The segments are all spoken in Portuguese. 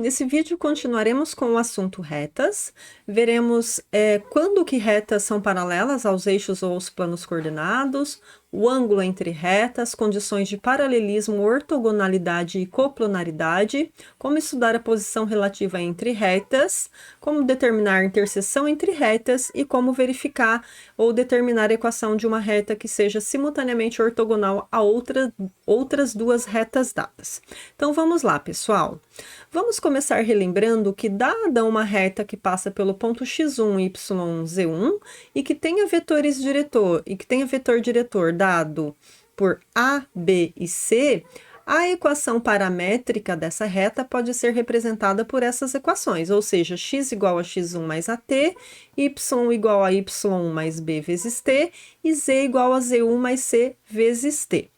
Nesse vídeo continuaremos com o assunto retas, veremos quando que retas são paralelas aos eixos ou aos planos coordenados, o ângulo entre retas, condições de paralelismo, ortogonalidade e coplanaridade, como estudar a posição relativa entre retas, como determinar a interseção entre retas e como verificar ou determinar a equação de uma reta que seja simultaneamente ortogonal a outras duas retas dadas. Então vamos lá, pessoal. Vamos começar relembrando que, dada uma reta que passa pelo ponto x1, y, z1 e que tenha vetor diretor dado por A, B e C, a equação paramétrica dessa reta pode ser representada por essas equações, ou seja, x igual a x1 mais at, y igual a y1 mais b vezes t e z igual a z1 mais c vezes t.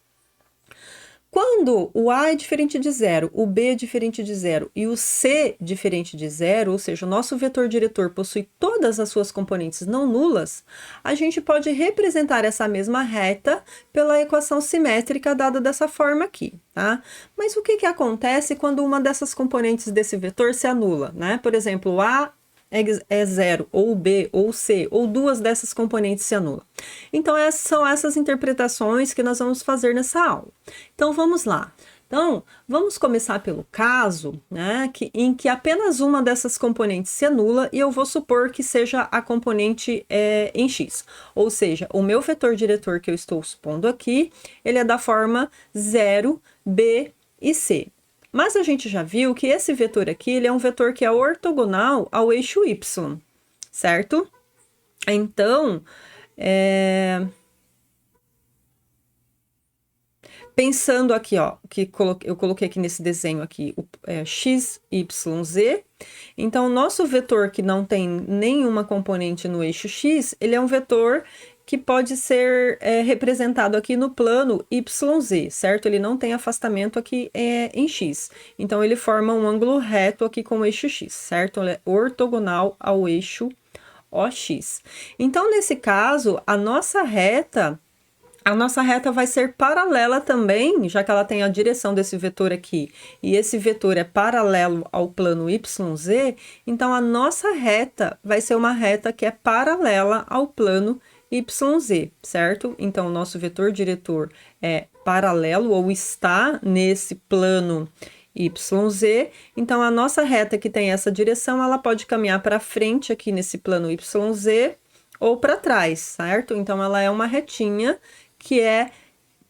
Quando o A é diferente de zero, o B é diferente de zero e o C diferente de zero, ou seja, o nosso vetor diretor possui todas as suas componentes não nulas, a gente pode representar essa mesma reta pela equação simétrica dada dessa forma aqui, tá? Mas o que acontece quando uma dessas componentes desse vetor se anula, né? Por exemplo, o A é zero, ou o B, ou o C, ou duas dessas componentes se anulam. Então, são essas interpretações que nós vamos fazer nessa aula. Então, vamos lá. Então, vamos começar pelo caso, né, em que apenas uma dessas componentes se anula e eu vou supor que seja a componente em x. Ou seja, o meu vetor diretor que eu estou supondo aqui, ele é da forma 0, B e C. Mas a gente já viu que esse vetor aqui, ele é um vetor que é ortogonal ao eixo y, certo? Então, pensando aqui, ó, que eu coloquei aqui nesse desenho aqui, x, y, z. Então, o nosso vetor que não tem nenhuma componente no eixo x, ele é um vetor que pode ser representado aqui no plano YZ, certo? Ele não tem afastamento aqui em X. Então, ele forma um ângulo reto aqui com o eixo X, certo? Ele é ortogonal ao eixo OX. Então, nesse caso, a nossa reta vai ser paralela também, já que ela tem a direção desse vetor aqui, e esse vetor é paralelo ao plano YZ, então a nossa reta vai ser uma reta que é paralela ao plano YZ, certo? Então, o nosso vetor diretor é paralelo ou está nesse plano YZ. Então, a nossa reta que tem essa direção, ela pode caminhar para frente aqui nesse plano YZ ou para trás, certo? Então, ela é uma retinha que é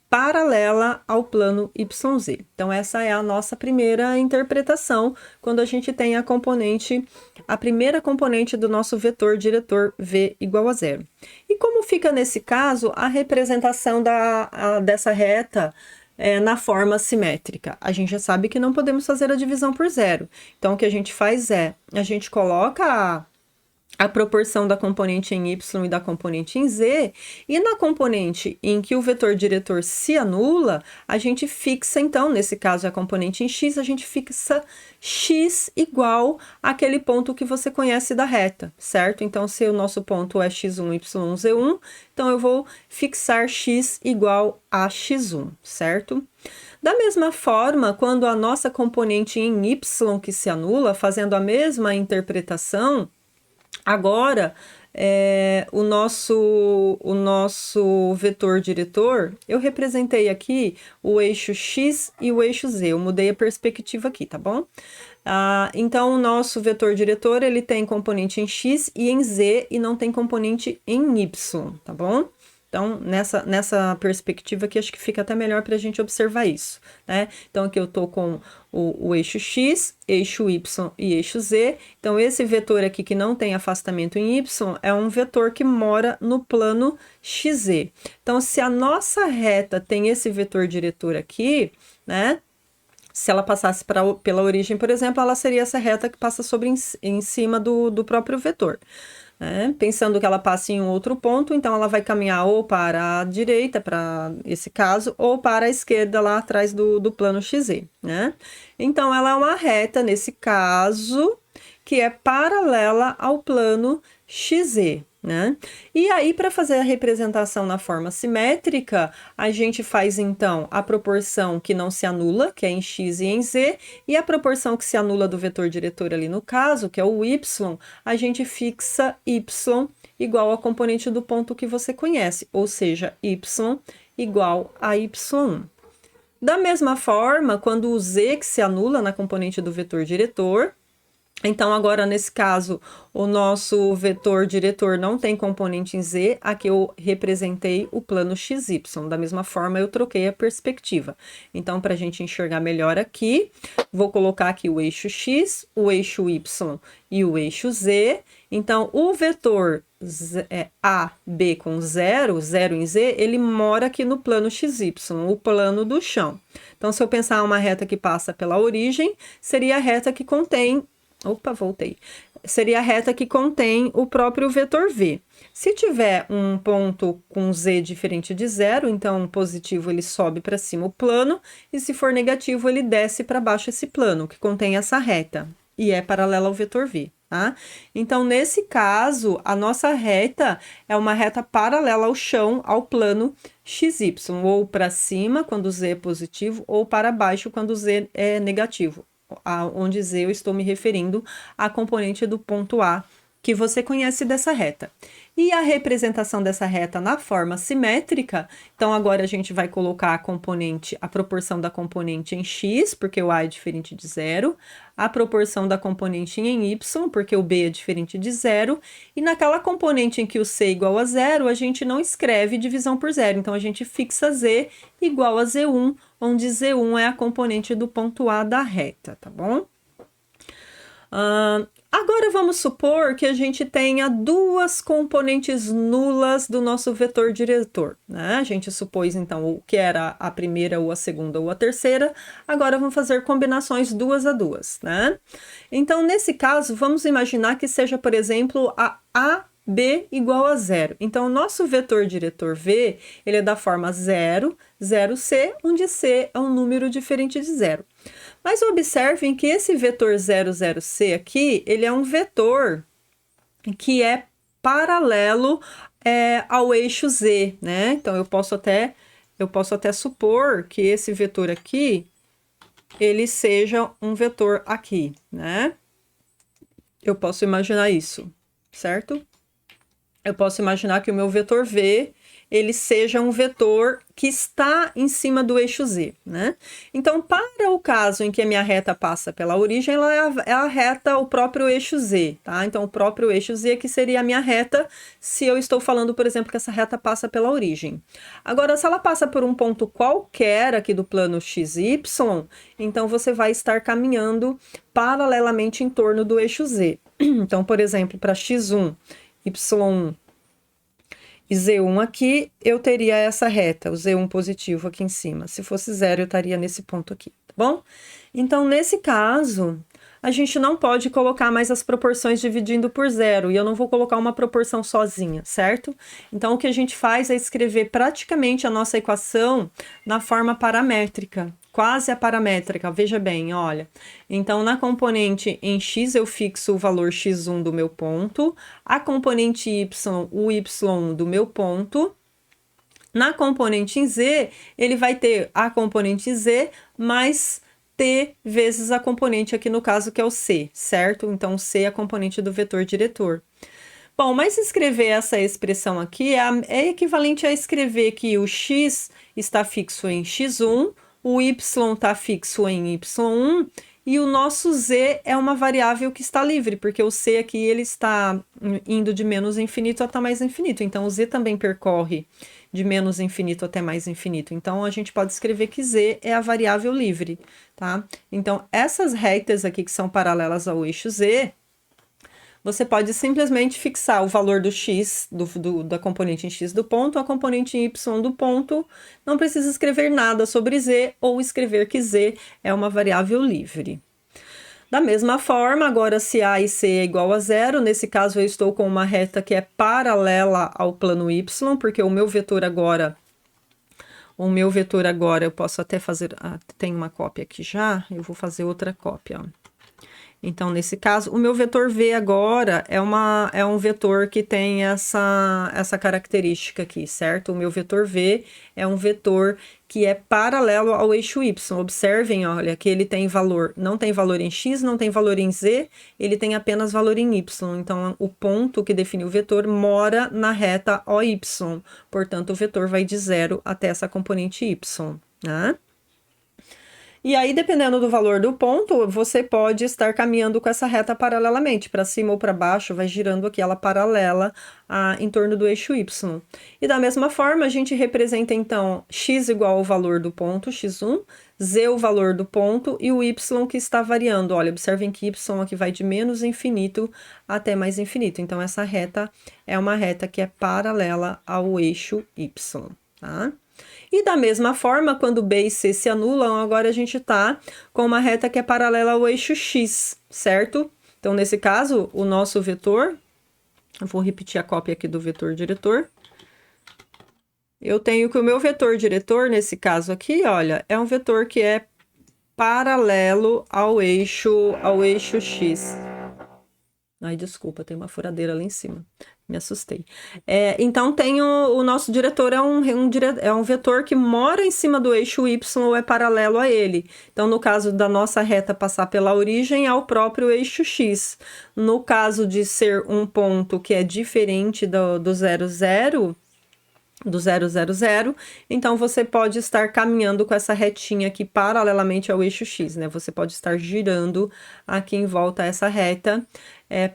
paralela ao plano YZ. Então, essa é a nossa primeira interpretação quando a gente tem a primeira componente do nosso vetor diretor V igual a zero. E como fica nesse caso a representação dessa reta na forma simétrica? A gente já sabe que não podemos fazer a divisão por zero. Então, o que a gente faz é, a gente coloca a proporção da componente em y e da componente em z, e na componente em que o vetor diretor se anula, a gente fixa, então, nesse caso a componente em x, a gente fixa x igual àquele ponto que você conhece da reta, certo? Então, se o nosso ponto é x1, y1, z1, então eu vou fixar x igual a x1, certo? Da mesma forma, quando a nossa componente em y que se anula, fazendo a mesma interpretação, agora, o nosso vetor diretor, eu representei aqui o eixo X e o eixo Z, eu mudei a perspectiva aqui, tá bom? Então, o nosso vetor diretor, ele tem componente em X e em Z e não tem componente em Y, tá bom? Então, nessa perspectiva aqui, acho que fica até melhor para a gente observar isso, né? Então, aqui eu estou com o eixo X, eixo Y e eixo Z. Então, esse vetor aqui que não tem afastamento em Y é um vetor que mora no plano XZ. Então, se a nossa reta tem esse vetor diretor aqui, né? Se ela passasse pela origem, por exemplo, ela seria essa reta que passa em cima do próprio vetor. Pensando que ela passa em um outro ponto, então ela vai caminhar ou para a direita, para esse caso, ou para a esquerda, lá atrás do plano XZ, né? Então, ela é uma reta, nesse caso, que é paralela ao plano XZ, né? E aí, para fazer a representação na forma simétrica, a gente faz então a proporção que não se anula, que é em x e em z, e a proporção que se anula do vetor diretor ali no caso, que é o y, a gente fixa y igual ao componente do ponto que você conhece, ou seja, y igual a y1. Da mesma forma, quando o z que se anula na componente do vetor diretor, então, agora, nesse caso, o nosso vetor diretor não tem componente em z, aqui eu representei o plano xy. Da mesma forma, eu troquei a perspectiva. Então, para a gente enxergar melhor aqui, vou colocar aqui o eixo x, o eixo y e o eixo z. Então, o vetor A, B com 0, 0 em z, ele mora aqui no plano xy, o plano do chão. Então, se eu pensar uma reta que passa pela origem, seria a reta que contém... Opa, voltei. Seria a reta que contém o próprio vetor v. Se tiver um ponto com z diferente de 0, então positivo ele sobe para cima o plano, e se for negativo ele desce para baixo esse plano, que contém essa reta, e é paralela ao vetor v, tá? Então, nesse caso, a nossa reta é uma reta paralela ao chão, ao plano xy, ou para cima quando z é positivo, ou para baixo quando z é negativo. Onde z eu estou me referindo à componente do ponto A que você conhece dessa reta. E a representação dessa reta na forma simétrica, então agora a gente vai colocar a proporção da componente em x, porque o A é diferente de 0, a proporção da componente em y, porque o B é diferente de 0, e naquela componente em que o C é igual a 0, a gente não escreve divisão por 0, então a gente fixa z igual a z1, onde z1 é a componente do ponto A da reta, tá bom? Agora vamos supor que a gente tenha duas componentes nulas do nosso vetor diretor, né? A gente supôs então o que era a primeira ou a segunda ou a terceira, agora vamos fazer combinações 2 a 2, né? Então, nesse caso, vamos imaginar que seja, por exemplo, a B igual a 0. Então, o nosso vetor diretor V, ele é da forma 0, 0C, onde C é um número diferente de 0. Mas observem que esse vetor 00C aqui, ele é um vetor que é paralelo ao eixo Z, né? Então, eu posso até supor que esse vetor aqui, ele seja um vetor aqui, né? Eu posso imaginar isso, certo? Eu posso imaginar que o meu vetor V, ele seja um vetor que está em cima do eixo Z, né? Então, para o caso em que a minha reta passa pela origem, ela é a reta, o próprio eixo Z, tá? Então, o próprio eixo Z aqui seria a minha reta, se eu estou falando, por exemplo, que essa reta passa pela origem. Agora, se ela passa por um ponto qualquer aqui do plano XY, então você vai estar caminhando paralelamente em torno do eixo Z. Então, por exemplo, para x1, y1 e z1 aqui, eu teria essa reta, o z1 positivo aqui em cima. Se fosse 0, eu estaria nesse ponto aqui, tá bom? Então, nesse caso, a gente não pode colocar mais as proporções dividindo por 0, e eu não vou colocar uma proporção sozinha, certo? Então, o que a gente faz é escrever praticamente a nossa equação na forma paramétrica, quase a paramétrica, veja bem, olha. Então, na componente em x, eu fixo o valor x1 do meu ponto, a componente y, o y1 do meu ponto. Na componente em z, ele vai ter a componente z mais t vezes a componente aqui no caso que é o c, certo? Então, o c é a componente do vetor diretor. Bom, mas escrever essa expressão aqui é equivalente a escrever que o x está fixo em x1, o y está fixo em y1 e o nosso z é uma variável que está livre, porque o c aqui ele está indo de menos infinito até mais infinito, então o z também percorre de menos infinito até mais infinito. Então, a gente pode escrever que z é a variável livre, tá? Então, essas retas aqui que são paralelas ao eixo z, você pode simplesmente fixar o valor do x, da componente em x do ponto, a componente em y do ponto, não precisa escrever nada sobre z, ou escrever que z é uma variável livre. Da mesma forma, agora se A e C é igual a 0, nesse caso eu estou com uma reta que é paralela ao plano y, porque o meu vetor agora, eu posso até fazer, tem uma cópia aqui já, eu vou fazer outra cópia, ó. Então, nesse caso, o meu vetor V agora é um vetor que tem essa característica aqui, certo? O meu vetor V é um vetor que é paralelo ao eixo Y. Observem, olha, que ele tem valor, não tem valor em X, não tem valor em Z, ele tem apenas valor em Y. Então, o ponto que define o vetor mora na reta OY. Portanto, o vetor vai de 0 até essa componente Y, né? E aí, dependendo do valor do ponto, você pode estar caminhando com essa reta paralelamente, para cima ou para baixo, vai girando aqui ela paralela em torno do eixo Y. E da mesma forma, a gente representa então x igual ao valor do ponto, x1, z o valor do ponto e o y que está variando. Olha, observem que y aqui vai de menos infinito até mais infinito. Então, essa reta é uma reta que é paralela ao eixo y, tá? E da mesma forma, quando B e C se anulam, agora a gente tá com uma reta que é paralela ao eixo X, certo? Então, nesse caso, o nosso vetor, eu vou repetir a cópia aqui do vetor diretor. Eu tenho que o meu vetor diretor, nesse caso aqui, olha, é um vetor que é paralelo ao eixo X. Ai, desculpa, tem uma furadeira lá em cima. Me assustei. Então, tem o nosso diretor é um vetor que mora em cima do eixo Y ou é paralelo a ele. Então, no caso da nossa reta passar pela origem, é o próprio eixo X. No caso de ser um ponto que é diferente do 0, 0, então você pode estar caminhando com essa retinha aqui paralelamente ao eixo X, né? Você pode estar girando aqui em volta a essa reta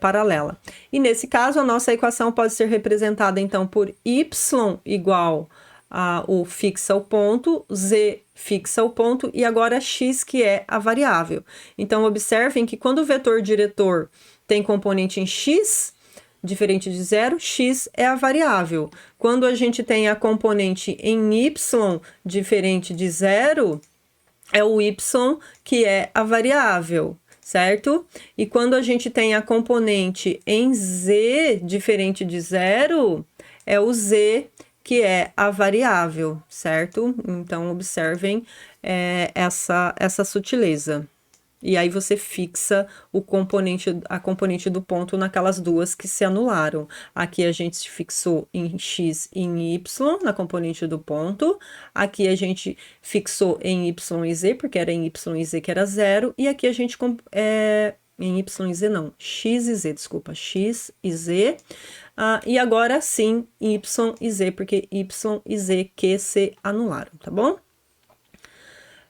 paralela. E nesse caso, a nossa equação pode ser representada, então, por y igual a o fixa o ponto, z fixa o ponto, e agora x, que é a variável. Então, observem que quando o vetor diretor tem componente em x, diferente de 0, x é a variável. Quando a gente tem a componente em y, diferente de 0, é o y que é a variável, certo? E quando a gente tem a componente em z, diferente de 0, é o z que é a variável, certo? Então, observem essa sutileza. E aí você fixa a componente do ponto naquelas duas que se anularam. Aqui a gente fixou em x e em y, na componente do ponto. Aqui a gente fixou em y e z, porque era em y e z que era 0. E aqui a gente... em y e z não, x e z, desculpa, x e z. E agora sim, y e z, porque y e z que se anularam, tá bom?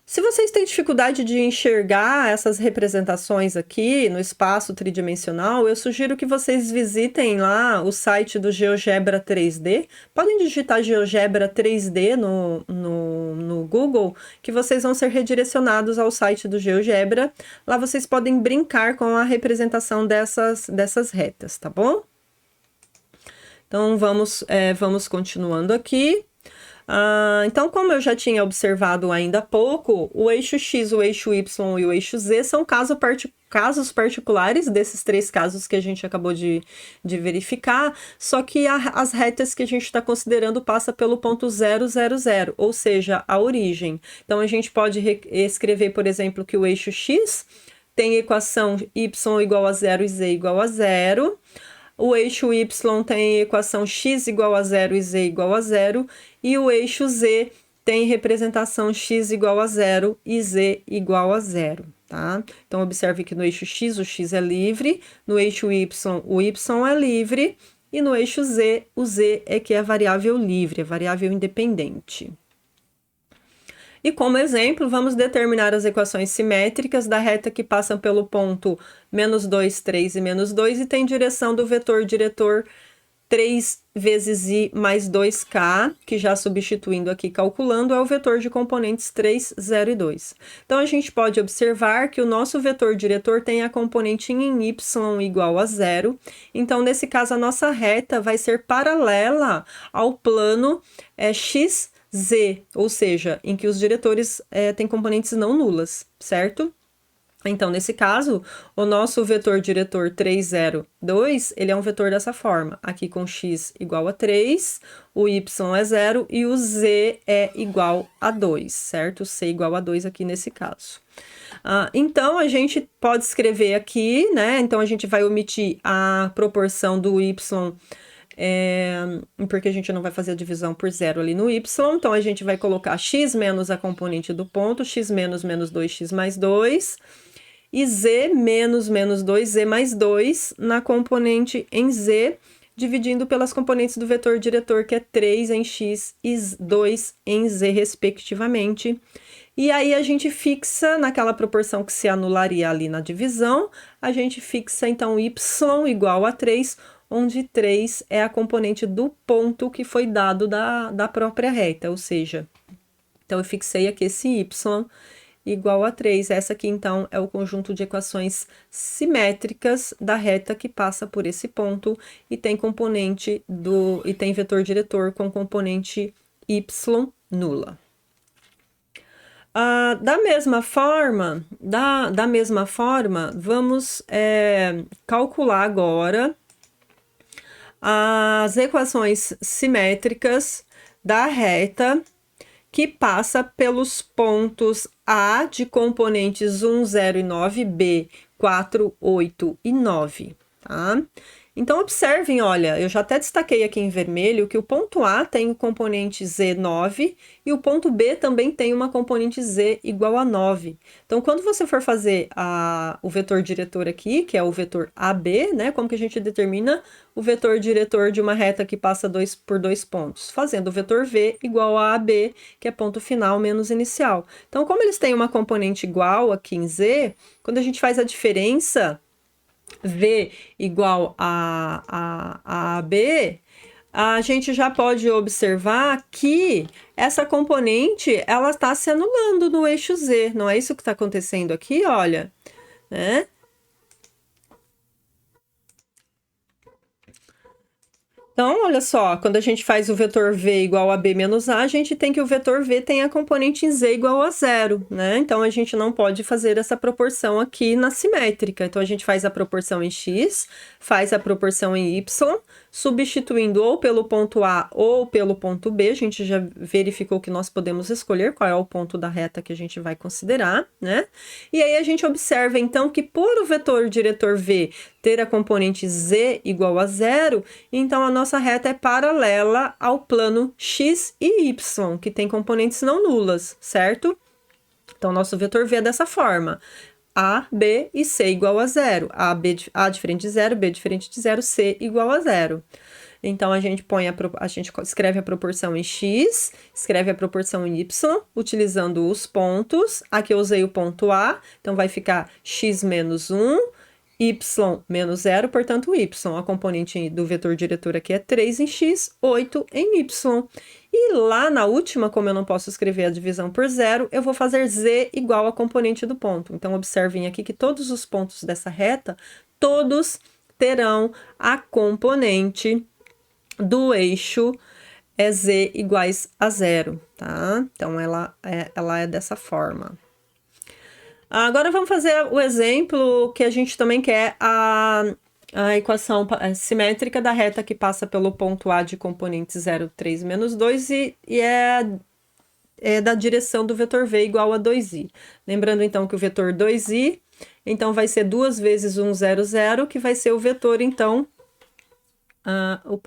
Se vocês têm dificuldade de enxergar essas representações aqui no espaço tridimensional, eu sugiro que vocês visitem lá o site do GeoGebra 3D. Podem digitar GeoGebra 3D no Google, que vocês vão ser redirecionados ao site do GeoGebra. Lá vocês podem brincar com a representação dessas retas, tá bom? Então, vamos continuando aqui. Então, como eu já tinha observado ainda há pouco, o eixo X, o eixo Y e o eixo Z são casos particulares desses três casos que a gente acabou de verificar, só que as retas que a gente está considerando passa pelo ponto 0, 0, 0, ou seja, a origem. Então, a gente pode escrever, por exemplo, que o eixo X tem equação Y igual a 0 e Z igual a 0, o eixo Y tem equação x igual a 0 e z igual a 0, e o eixo Z tem representação x igual a 0 e z igual a 0, tá? Então, observe que no eixo x, o x é livre, no eixo y, o y é livre, e no eixo z, o z é que é variável livre, é variável independente. E como exemplo, vamos determinar as equações simétricas da reta que passam pelo ponto menos 2, 3 e menos 2 e tem direção do vetor diretor 3 vezes i mais 2k, que já substituindo aqui, calculando, é o vetor de componentes 3, 0 e 2. Então, a gente pode observar que o nosso vetor diretor tem a componente em y igual a 0. Então, nesse caso, a nossa reta vai ser paralela ao plano x, z, ou seja, em que os diretores têm componentes não nulas, certo? Então, nesse caso, o nosso vetor diretor 3, 0, 2, ele é um vetor dessa forma. Aqui com x igual a 3, o y é 0 e o z é igual a 2, certo? C igual a 2 aqui nesse caso. Então, a gente pode escrever aqui, né? Então, a gente vai omitir a proporção do y, porque a gente não vai fazer a divisão por zero ali no y. Então, a gente vai colocar x menos a componente do ponto, x menos menos 2x mais 2, e z menos menos 2z mais 2 na componente em z, dividindo pelas componentes do vetor diretor, que é 3 em x e 2 em z, respectivamente. E aí a gente fixa naquela proporção que se anularia ali na divisão, a gente fixa então y igual a 3, onde 3 é a componente do ponto que foi dado da própria reta, ou seja, então eu fixei aqui esse y igual a 3. Essa aqui, então, é o conjunto de equações simétricas da reta que passa por esse ponto e tem e tem vetor diretor com componente y nula. Da mesma forma, vamos calcular agora as equações simétricas da reta que passa pelos pontos A de componentes 1, 0 e 9, B, 4, 8 e 9, tá? Então, observem, olha, eu já até destaquei aqui em vermelho que o ponto A tem o componente Z 9 e o ponto B também tem uma componente Z igual a 9. Então, quando você for fazer o vetor diretor aqui, que é o vetor AB, né? Como que a gente determina o vetor diretor de uma reta que passa por dois pontos? Fazendo o vetor V igual a AB, que é ponto final menos inicial. Então, como eles têm uma componente igual aqui em Z, quando a gente faz a diferença V igual a AB, a gente já pode observar que essa componente, ela está se anulando no eixo Z, não é isso que está acontecendo aqui, olha, né? Então, olha só, quando a gente faz o vetor V igual a B menos A, a gente tem que o vetor V tem a componente em Z igual a 0, né? Então, a gente não pode fazer essa proporção aqui na simétrica. Então, a gente faz a proporção em X, faz a proporção em Y, substituindo ou pelo ponto A ou pelo ponto B. A gente já verificou que nós podemos escolher qual é o ponto da reta que a gente vai considerar, né? E aí, a gente observa, então, que por o vetor diretor V ter a componente Z igual a 0, então a nossa reta é paralela ao plano X e Y, que tem componentes não nulas, certo? Então, nosso vetor V é dessa forma. A, B e C igual a 0. A diferente de 0, B diferente de 0, C igual a 0. Então, a gente escreve a proporção em X, escreve a proporção em Y, utilizando os pontos. Aqui eu usei o ponto A, então vai ficar X menos 1, y menos 0, portanto, y, a componente do vetor diretor aqui é 3 em x, 8 em y. E lá na última, como eu não posso escrever a divisão por zero, eu vou fazer z igual a componente do ponto. Então, observem aqui que todos os pontos dessa reta, todos terão a componente do eixo z iguais a 0, tá? Então, ela é dessa forma. Agora vamos fazer o exemplo que a gente também quer a equação simétrica da reta que passa pelo ponto A de componente 0, 3, menos 2 e é da direção do vetor V igual a 2i. Lembrando então que o vetor 2i, então vai ser 2 vezes 1, 0, 0, que vai ser o vetor então... o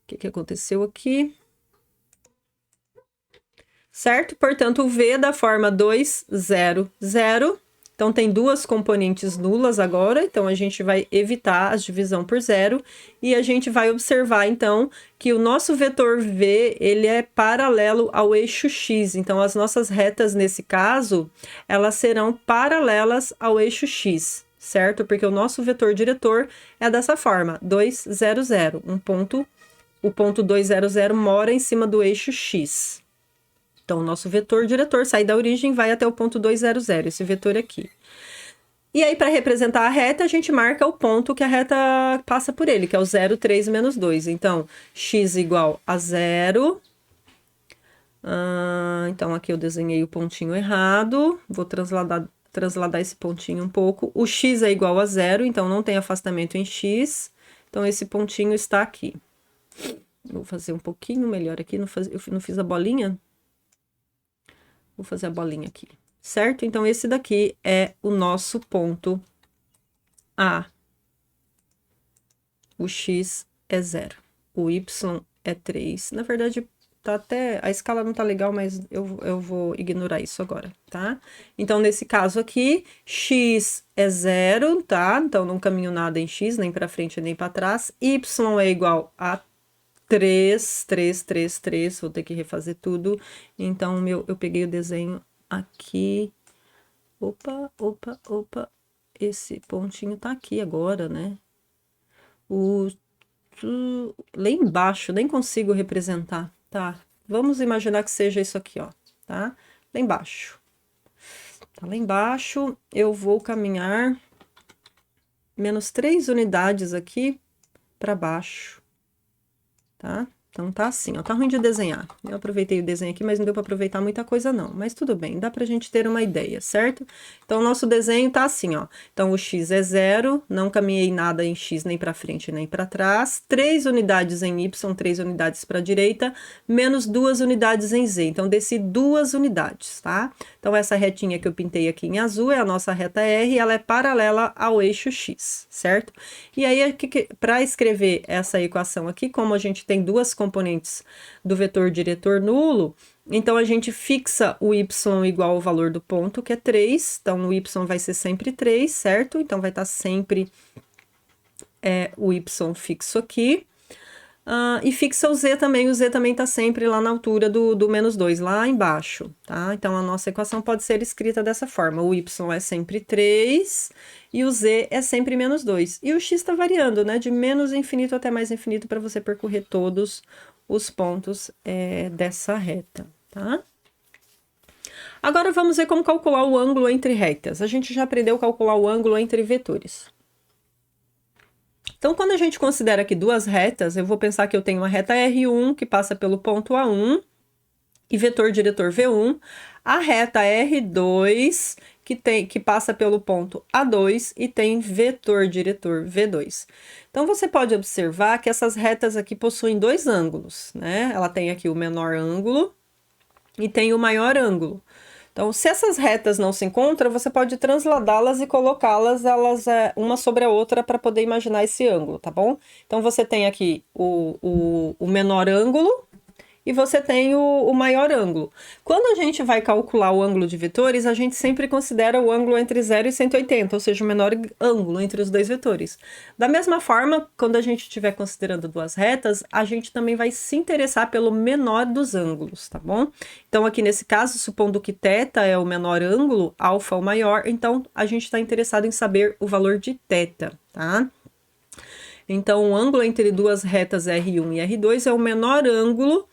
que aconteceu aqui? Certo? Portanto, o V da forma 2, 0, 0. Então, tem duas componentes nulas agora. Então, a gente vai evitar a divisão por zero. E a gente vai observar, então, que o nosso vetor V, ele é paralelo ao eixo X. Então, as nossas retas, nesse caso, elas serão paralelas ao eixo X, certo? Porque o nosso vetor diretor é dessa forma, 2, 0, 0. O ponto 2, 0, 0 mora em cima do eixo X. Então, o nosso vetor diretor sai da origem e vai até o ponto 2, 0, 0, esse vetor aqui. E aí, para representar a reta, a gente marca o ponto que a reta passa por ele, que é o 0, 3, menos 2. Então, x igual a 0. Então, aqui eu desenhei o pontinho errado. Vou transladar esse pontinho um pouco. O x é igual a 0, então não tem afastamento em x. Então, esse pontinho está aqui. Vou fazer um pouquinho melhor aqui. Eu não fiz a bolinha? Vou fazer a bolinha aqui, certo? Então, esse daqui é o nosso ponto A. O x é 0. O y é 3. Na verdade, tá até... A escala não tá legal, mas eu vou ignorar isso agora, tá? Então, nesse caso aqui, x é 0, tá? Então, não caminho nada em x, nem para frente, nem para trás. Y é igual a 3, 3, 3, 3. Vou ter que refazer tudo. Então, eu peguei o desenho aqui. Opa, opa, opa. Esse pontinho tá aqui agora, né? Lá embaixo, nem consigo representar. Tá, vamos imaginar que seja isso aqui, ó, tá? Lá embaixo. Tá lá embaixo, eu vou caminhar menos 3 unidades aqui para baixo, tá? Então, tá assim, ó, tá ruim de desenhar. Eu aproveitei o desenho aqui, mas não deu para aproveitar muita coisa, não. Mas tudo bem, dá pra gente ter uma ideia, certo? Então, o nosso desenho tá assim, ó. Então, o x é 0, não caminhei nada em x, nem para frente, nem para trás. 3 unidades em y, 3 unidades para a direita, menos 2 unidades em z. Então, desci 2 unidades, tá? Então, essa retinha que eu pintei aqui em azul é a nossa reta R, ela é paralela ao eixo x, certo? E aí, para escrever essa equação aqui, como a gente tem duas componentes do vetor diretor nulo, então a gente fixa o y igual ao valor do ponto, que é 3, então o y vai ser sempre 3, certo? Então vai estar sempre o y fixo aqui. E fixa o z também está sempre lá na altura do menos 2, lá embaixo, tá? Então, a nossa equação pode ser escrita dessa forma, o y é sempre 3 e o z é sempre menos 2. E o x está variando, né, de menos infinito até mais infinito para você percorrer todos os pontos dessa reta, tá? Agora, vamos ver como calcular o ângulo entre retas. A gente já aprendeu a calcular o ângulo entre vetores. Então, quando a gente considera aqui duas retas, eu vou pensar que eu tenho uma reta R1 que passa pelo ponto A1 e vetor diretor V1, a reta R2 que passa pelo ponto A2 e tem vetor diretor V2. Então, você pode observar que essas retas aqui possuem dois ângulos, né? Ela tem aqui o menor ângulo e tem o maior ângulo. Então, se essas retas não se encontram, você pode transladá-las e colocá-las uma sobre a outra para poder imaginar esse ângulo, tá bom? Então, você tem aqui o menor ângulo e você tem o maior ângulo. Quando a gente vai calcular o ângulo de vetores, a gente sempre considera o ângulo entre 0 e 180, ou seja, o menor ângulo entre os dois vetores. Da mesma forma, quando a gente estiver considerando duas retas, a gente também vai se interessar pelo menor dos ângulos, tá bom? Então, aqui nesse caso, supondo que θ é o menor ângulo, alfa o maior, então a gente está interessado em saber o valor de θ, tá? Então, o ângulo entre duas retas R1 e R2 é o menor ângulo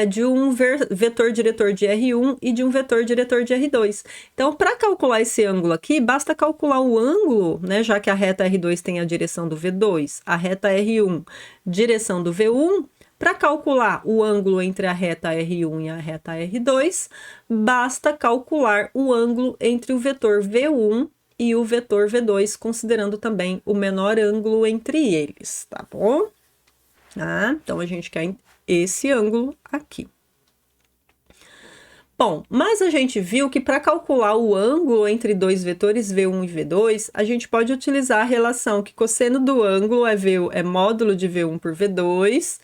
de um vetor diretor de R1 e de um vetor diretor de R2. Então, para calcular esse ângulo aqui, basta calcular o ângulo, né, já que a reta R2 tem a direção do V2, a reta R1, direção do V1. Para calcular o ângulo entre a reta R1 e a reta R2, basta calcular o ângulo entre o vetor V1 e o vetor V2, considerando também o menor ângulo entre eles, tá bom? Então, a gente quer esse ângulo aqui. Bom, mas a gente viu que para calcular o ângulo entre dois vetores V1 e V2, a gente pode utilizar a relação que cosseno do ângulo é módulo de V1 por V2,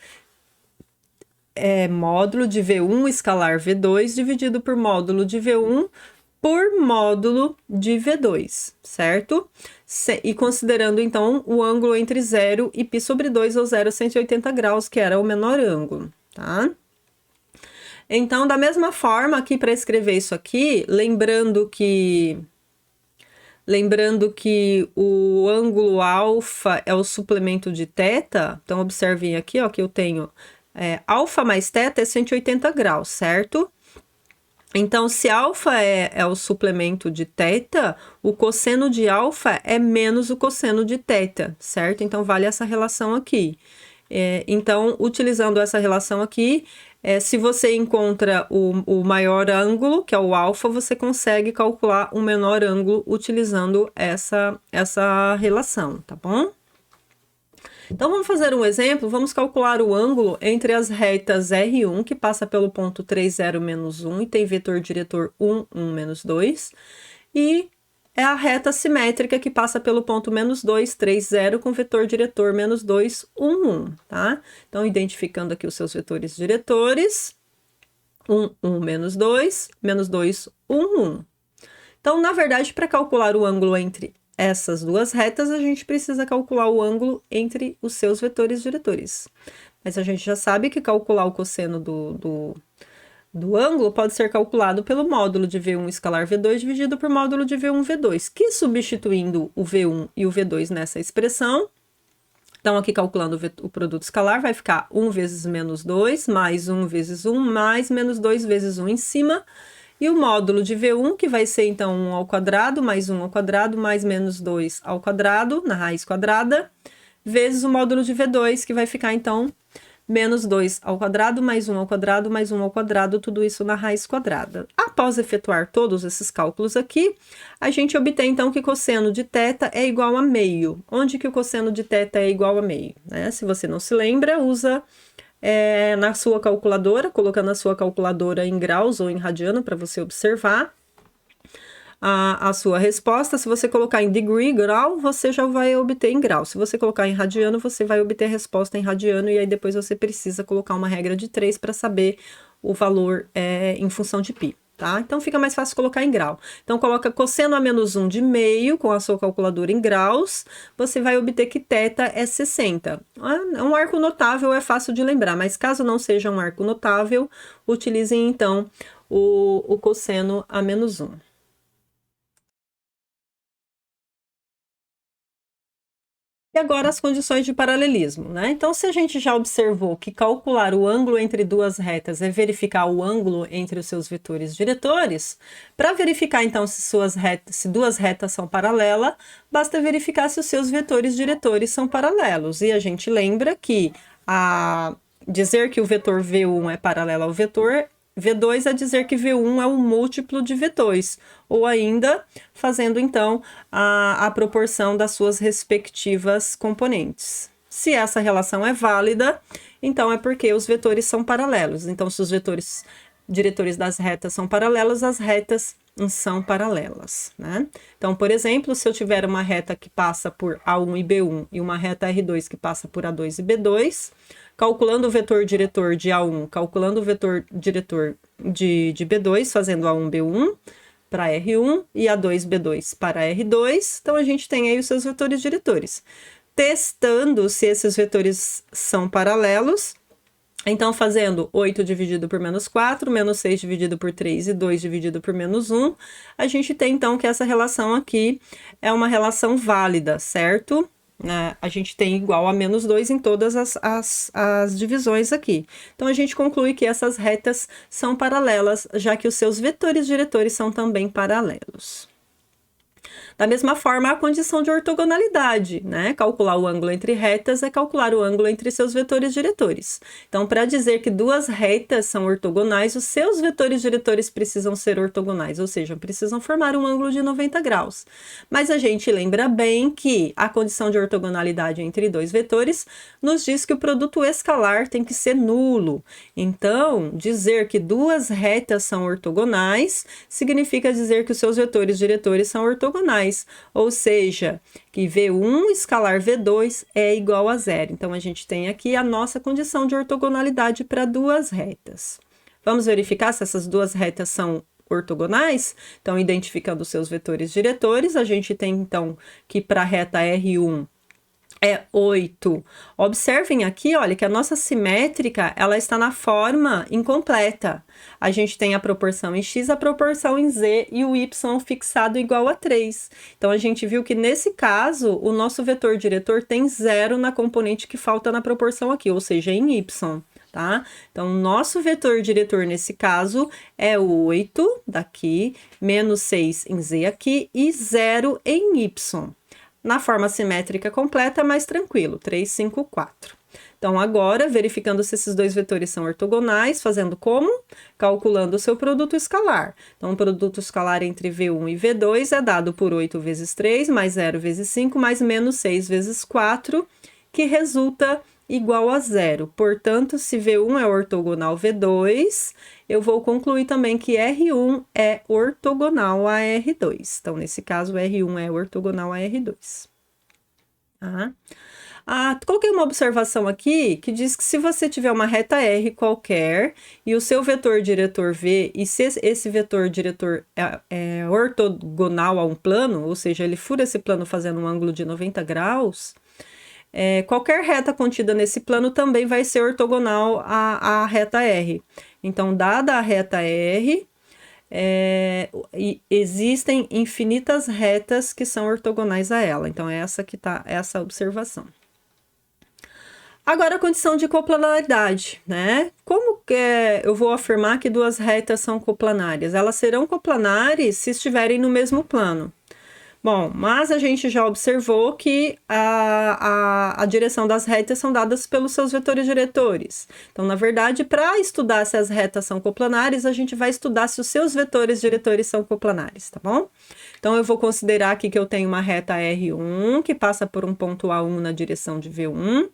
módulo de V1 escalar V2 dividido por módulo de V1 por módulo de V2, certo? E considerando, então, o ângulo entre 0 e π sobre 2, ou 0 a 180 graus, que era o menor ângulo, tá? Então, da mesma forma, aqui para escrever isso aqui, lembrando que o ângulo alfa é o suplemento de θ, então, observem aqui, ó, que eu tenho alfa mais θ é 180 graus, certo? Então, se alfa é o suplemento de θ, o cosseno de alfa é menos o cosseno de θ, certo? Então, vale essa relação aqui. Então, utilizando essa relação aqui, se você encontra o maior ângulo, que é o alfa, você consegue calcular o menor ângulo utilizando essa relação, tá bom? Então, vamos fazer um exemplo. Vamos calcular o ângulo entre as retas R1, que passa pelo ponto 3, 0, menos 1, e tem vetor diretor 1, 1, menos 2, e é a reta simétrica que passa pelo ponto menos 2, 3, 0, com vetor diretor menos 2, 1, 1, tá? Então, identificando aqui os seus vetores diretores, 1, 1, menos 2, 1, 1. Então, na verdade, para calcular o ângulo entre essas duas retas, a gente precisa calcular o ângulo entre os seus vetores diretores. Mas a gente já sabe que calcular o cosseno do ângulo pode ser calculado pelo módulo de V1 escalar V2 dividido por módulo de V1 V2, que substituindo o V1 e o V2 nessa expressão, então aqui calculando o produto escalar, vai ficar 1 vezes menos 2, mais 1 vezes 1, mais menos 2 vezes 1 em cima, e o módulo de V1, que vai ser, então, 1 ao quadrado, mais 1 ao quadrado, mais menos 2 ao quadrado, na raiz quadrada, vezes o módulo de V2, que vai ficar, então, menos 2 ao quadrado, mais 1 ao quadrado, mais 1 ao quadrado, tudo isso na raiz quadrada. Após efetuar todos esses cálculos aqui, a gente obtém, então, que cosseno de θ é igual a meio. Onde que o cosseno de θ é igual a meio? Né? Se você não se lembra, usa... na sua calculadora, colocando a sua calculadora em graus ou em radiano para você observar a sua resposta. Se você colocar em degree, grau, você já vai obter em grau. Se você colocar em radiano, você vai obter a resposta em radiano, e aí depois você precisa colocar uma regra de 3 para saber o valor em função de π. Tá? Então, fica mais fácil colocar em grau. Então, coloca cosseno a menos 1 de meio com a sua calculadora em graus, você vai obter que θ é 60. É um arco notável, é fácil de lembrar, mas caso não seja um arco notável, utilizem, então, o cosseno a menos 1. E agora as condições de paralelismo, né? Então, se a gente já observou que calcular o ângulo entre duas retas é verificar o ângulo entre os seus vetores diretores, para verificar, então, se duas retas são paralelas, basta verificar se os seus vetores diretores são paralelos. E a gente lembra que dizer que o vetor V1 é paralelo ao vetor V2 é dizer que V1 é um múltiplo de V2, ou ainda fazendo, então, a proporção das suas respectivas componentes. Se essa relação é válida, então é porque os vetores são paralelos. Então, se os vetores diretores das retas são paralelos, as retas são paralelas, né? Então, por exemplo, se eu tiver uma reta que passa por A1 e B1 e uma reta R2 que passa por A2 e B2, calculando o vetor diretor de A1, calculando o vetor diretor de B2, fazendo A1, B1 para R1 e A2, B2 para R2, então a gente tem aí os seus vetores diretores. Testando se esses vetores são paralelos, então fazendo 8 dividido por menos 4, menos 6 dividido por 3 e 2 dividido por menos 1, a gente tem então que essa relação aqui é uma relação válida, certo? A gente tem igual a menos 2 em todas as divisões aqui. Então, a gente conclui que essas retas são paralelas, já que os seus vetores diretores são também paralelos. Da mesma forma, a condição de ortogonalidade, né? Calcular o ângulo entre retas é calcular o ângulo entre seus vetores diretores. Então, para dizer que duas retas são ortogonais, os seus vetores diretores precisam ser ortogonais, ou seja, precisam formar um ângulo de 90 graus. Mas a gente lembra bem que a condição de ortogonalidade entre dois vetores nos diz que o produto escalar tem que ser nulo. Então, dizer que duas retas são ortogonais significa dizer que os seus vetores diretores são ortogonais. Ou seja, que V1 escalar V2 é igual a zero. Então, a gente tem aqui a nossa condição de ortogonalidade para duas retas. Vamos verificar se essas duas retas são ortogonais? Então, identificando os seus vetores diretores, a gente tem, então, que para a reta R1 é 8. Observem aqui, olha, que a nossa simétrica, ela está na forma incompleta. A gente tem a proporção em x, a proporção em z e o y fixado igual a 3. Então, a gente viu que nesse caso, o nosso vetor diretor tem 0 na componente que falta na proporção aqui, ou seja, em y. Tá? Então, o nosso vetor diretor nesse caso é 8 daqui, menos 6 em z aqui e 0 em y. Na forma simétrica completa, mais tranquilo, 3, 5, 4. Então, agora, verificando se esses dois vetores são ortogonais, fazendo como? Calculando o seu produto escalar. Então, o produto escalar entre V1 e V2 é dado por 8 vezes 3, mais 0 vezes 5, mais menos 6 vezes 4, que resulta igual a zero. Portanto, se V1 é ortogonal V2, eu vou concluir também que R1 é ortogonal a R2. Então, nesse caso, R1 é ortogonal a R2. Tá? Coloquei uma observação aqui que diz que se você tiver uma reta R qualquer e o seu vetor diretor V, e se esse vetor diretor é ortogonal a um plano, ou seja, ele fura esse plano fazendo um ângulo de 90 graus, qualquer reta contida nesse plano também vai ser ortogonal à reta R. Então, dada a reta R, existem infinitas retas que são ortogonais a ela. Então, é essa que está essa observação. Agora, a condição de coplanaridade, né? Como que eu vou afirmar que duas retas são coplanares? Elas serão coplanares se estiverem no mesmo plano. Bom, mas a gente já observou que a direção das retas são dadas pelos seus vetores diretores. Então, na verdade, para estudar se as retas são coplanares, a gente vai estudar se os seus vetores diretores são coplanares, tá bom? Então, eu vou considerar aqui que eu tenho uma reta R1, que passa por um ponto A1 na direção de V1,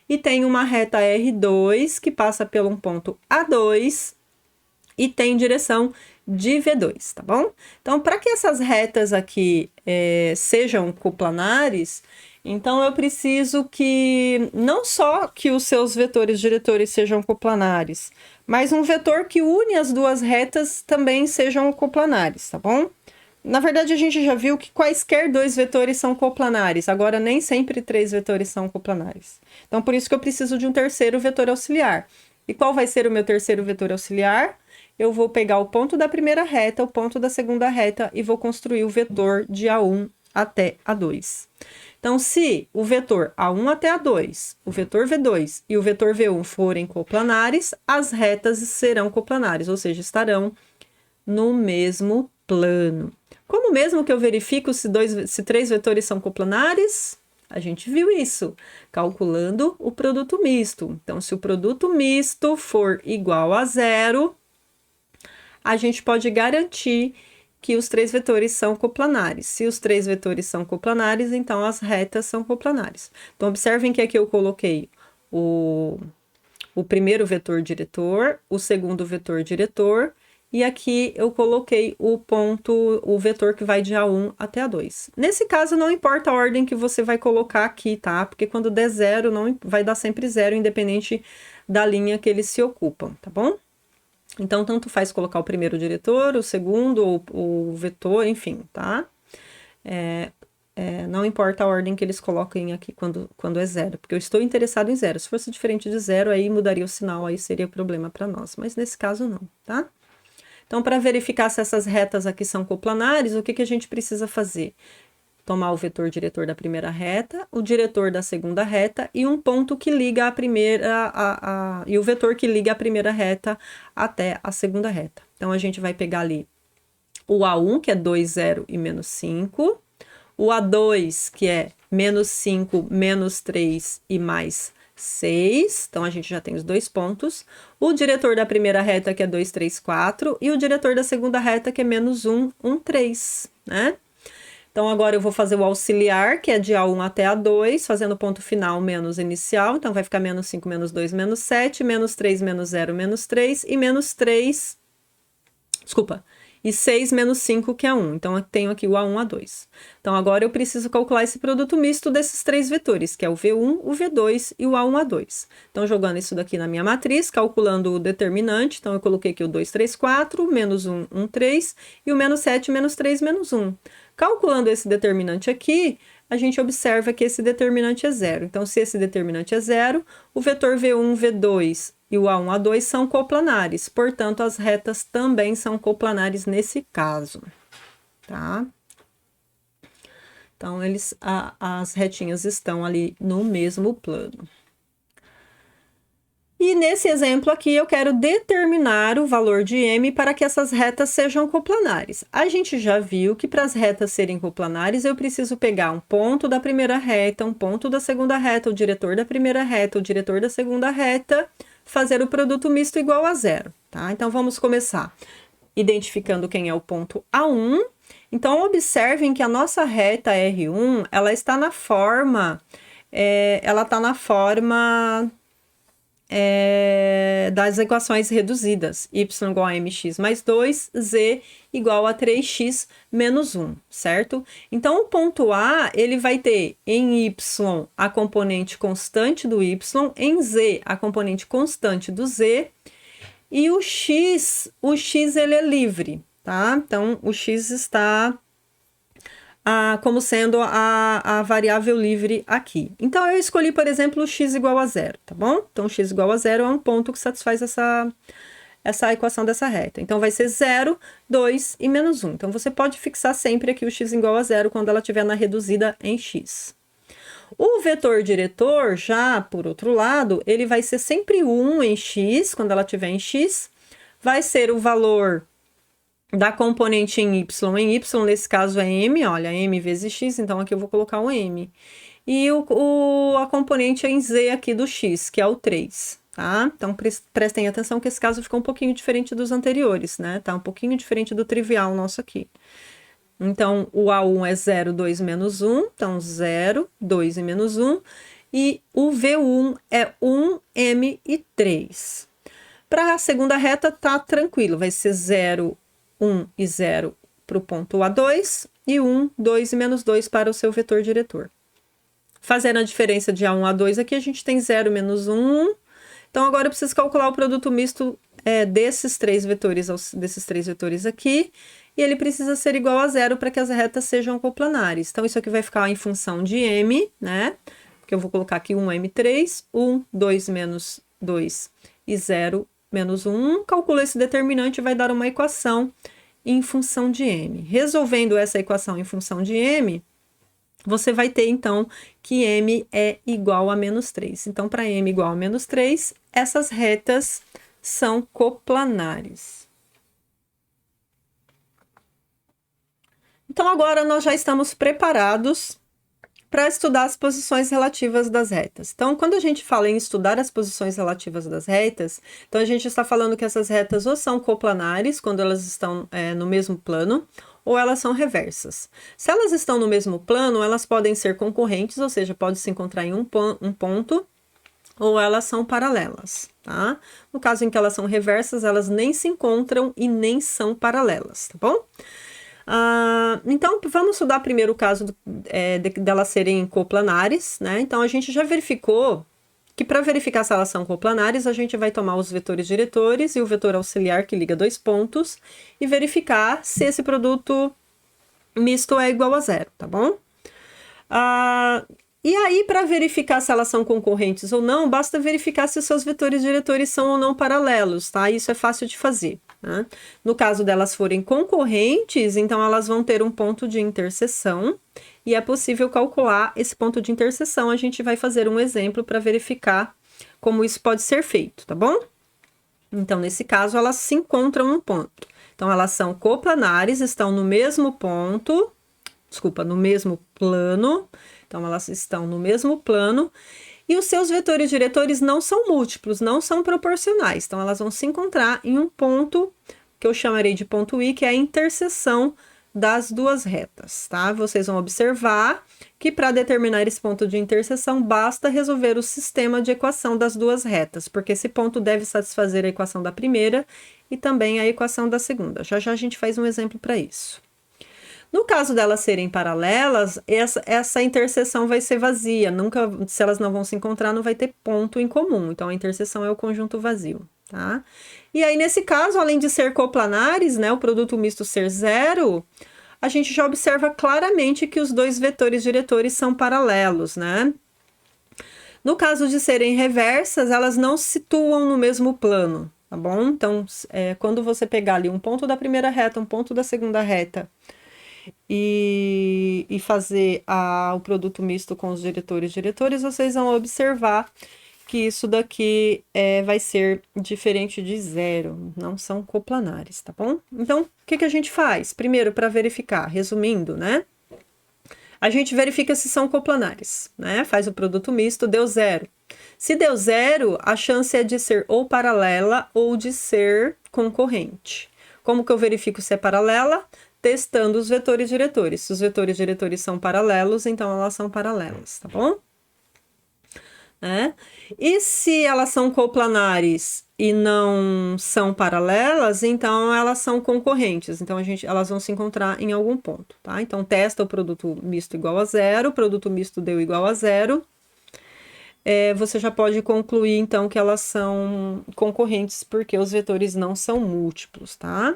e tenho uma reta R2, que passa pelo um ponto A2 e tem direção de V2, tá bom? Então, para que essas retas aqui sejam coplanares, então eu preciso que não só que os seus vetores diretores sejam coplanares, mas um vetor que une as duas retas também sejam coplanares, tá bom? Na verdade, a gente já viu que quaisquer dois vetores são coplanares, agora nem sempre três vetores são coplanares. Então, por isso que eu preciso de um terceiro vetor auxiliar. E qual vai ser o meu terceiro vetor auxiliar? Eu vou pegar o ponto da primeira reta, o ponto da segunda reta e vou construir o vetor de A1 até A2. Então, se o vetor A1 até A2, o vetor V2 e o vetor V1 forem coplanares, as retas serão coplanares, ou seja, estarão no mesmo plano. Como mesmo que eu verifico se três vetores são coplanares? A gente viu isso, calculando o produto misto. Então, se o produto misto for igual a zero, a gente pode garantir que os três vetores são coplanares. Se os três vetores são coplanares, então as retas são coplanares. Então, observem que aqui eu coloquei o primeiro vetor diretor, o segundo vetor diretor, e aqui eu coloquei o vetor que vai de A1 até A2. Nesse caso, não importa a ordem que você vai colocar aqui, tá? Porque quando der zero, não vai dar sempre zero, independente da linha que eles se ocupam, tá bom? Então, tanto faz colocar o primeiro diretor, o segundo, ou o vetor, enfim, tá? Não importa a ordem que eles coloquem aqui quando é zero, porque eu estou interessado em zero. Se fosse diferente de zero, aí mudaria o sinal, aí seria problema para nós, mas nesse caso não, tá? Então, para verificar se essas retas aqui são coplanares, o que a gente precisa fazer? Tomar o vetor diretor da primeira reta, o diretor da segunda reta e um ponto que liga a primeira, e o vetor que liga a primeira reta até a segunda reta. Então, a gente vai pegar ali o A1, que é 2, 0 e menos 5, o A2, que é menos 5, menos 3 e mais 6, então a gente já tem os dois pontos, o diretor da primeira reta que é 2, 3, 4 e o diretor da segunda reta que é menos 1, 1, 3, né? Então agora eu vou fazer o auxiliar, que é de A1 até A2, fazendo ponto final menos inicial, então vai ficar menos 5, menos 2, menos 7, menos 3, menos 0, menos 3 e menos 3, desculpa, e 6 menos 5, que é 1. Então, eu tenho aqui o A1, A2. Então, agora eu preciso calcular esse produto misto desses três vetores, que é o V1, o V2 e o A1, A2. Então, jogando isso daqui na minha matriz, calculando o determinante, então eu coloquei aqui o 2, 3, 4, menos 1, 1, 3, e o menos 7, menos 3, menos 1. Calculando esse determinante aqui, a gente observa que esse determinante é zero. Então, se esse determinante é zero, o vetor V1, V2 e o A1, A2 são coplanares. Portanto, as retas também são coplanares nesse caso, tá? Então, as retinhas estão ali no mesmo plano. E nesse exemplo aqui, eu quero determinar o valor de m para que essas retas sejam coplanares. A gente já viu que para as retas serem coplanares, eu preciso pegar um ponto da primeira reta, um ponto da segunda reta, o diretor da primeira reta, o diretor da segunda reta, fazer o produto misto igual a zero, tá? Então, vamos começar identificando quem é o ponto A1. Então, observem que a nossa reta R1, ela está na forma... das equações reduzidas, y igual a mx mais 2, z igual a 3x menos 1, certo? Então, o ponto A, ele vai ter em y a componente constante do y, em z a componente constante do z, e o x ele é livre, tá? Então, o x está como sendo a variável livre aqui. Então, eu escolhi, por exemplo, o x igual a zero, tá bom? Então, x igual a zero é um ponto que satisfaz essa equação dessa reta. Então, vai ser 0, 2 e menos 1. Então, você pode fixar sempre aqui o x igual a zero quando ela estiver na reduzida em x. O vetor diretor, já por outro lado, ele vai ser sempre 1 em x, quando ela estiver em x, vai ser o valor da componente em y nesse caso é m, olha, m vezes x, então aqui eu vou colocar um m. E a componente em z aqui do x, que é o 3, tá? Então, prestem atenção que esse caso ficou um pouquinho diferente dos anteriores, né? Tá um pouquinho diferente do trivial nosso aqui. Então, o A1 é 0, 2, menos 1, então 0, 2 e menos 1. E o V1 é 1, m e 3. Para a segunda reta, tá tranquilo, vai ser 0, 1 e 0 para o ponto A2 e 1, 2 e menos 2 para o seu vetor diretor. Fazendo a diferença de A1 a A2 aqui, a gente tem 0 menos 1. Então, agora eu preciso calcular o produto misto desses três vetores aqui, e ele precisa ser igual a zero para que as retas sejam coplanares. Então, isso aqui vai ficar em função de m, né? Porque eu vou colocar aqui 1m3, 1, 2 menos 2 e 0 menos 1, calcula esse determinante e vai dar uma equação em função de m. Resolvendo essa equação em função de m, você vai ter, então, que m é igual a menos 3. Então, para m igual a menos 3, essas retas são coplanares. Então, agora nós já estamos preparados para estudar as posições relativas das retas. Então, quando a gente fala em estudar as posições relativas das retas, então a gente está falando que essas retas ou são coplanares, quando elas estão no mesmo plano, ou elas são reversas. Se elas estão no mesmo plano, elas podem ser concorrentes, ou seja, pode se encontrar em um ponto, ou elas são paralelas, tá? No caso em que elas são reversas, elas nem se encontram e nem são paralelas, tá bom? Então, vamos estudar primeiro o caso delas serem coplanares, né? Então, a gente já verificou que para verificar se elas são coplanares, a gente vai tomar os vetores diretores e o vetor auxiliar que liga dois pontos e verificar se esse produto misto é igual a zero, tá bom? E aí, para verificar se elas são concorrentes ou não, basta verificar se os seus vetores diretores são ou não paralelos, tá? Isso é fácil de fazer, né? No caso delas forem concorrentes, então elas vão ter um ponto de interseção e é possível calcular esse ponto de interseção. A gente vai fazer um exemplo para verificar como isso pode ser feito, tá bom? Então, nesse caso, elas se encontram num ponto. Então, elas são coplanares, estão no mesmo ponto, no mesmo plano. Então, elas estão no mesmo plano e os seus vetores diretores não são múltiplos, não são proporcionais. Então, elas vão se encontrar em um ponto que eu chamarei de ponto I, que é a interseção das duas retas, tá? Vocês vão observar que para determinar esse ponto de interseção, basta resolver o sistema de equação das duas retas, porque esse ponto deve satisfazer a equação da primeira e também a equação da segunda. Já já a gente faz um exemplo para isso. No caso delas serem paralelas, essa interseção vai ser vazia. Se elas não vão se encontrar, não vai ter ponto em comum. Então, a interseção é o conjunto vazio, tá? E aí, nesse caso, além de ser coplanares, né, o produto misto ser zero, a gente já observa claramente que os dois vetores diretores são paralelos, né? No caso de serem reversas, elas não se situam no mesmo plano, tá bom? Então, quando você pegar ali um ponto da primeira reta, um ponto da segunda reta, e fazer o produto misto com os diretores, vocês vão observar que isso daqui vai ser diferente de zero, não são coplanares, tá bom? Então, o que a gente faz? Primeiro, para verificar, resumindo, né? A gente verifica se são coplanares, né? Faz o produto misto, deu zero. Se deu zero, a chance é de ser ou paralela ou de ser concorrente. Como que eu verifico se é paralela? Testando os vetores diretores. Se os vetores diretores são paralelos, então elas são paralelas, tá bom? E se elas são coplanares e não são paralelas, então elas são concorrentes. Então elas vão se encontrar em algum ponto, tá? Então testa o produto misto igual a zero, o produto misto deu igual a zero. Você já pode concluir então que elas são concorrentes porque os vetores não são múltiplos, tá?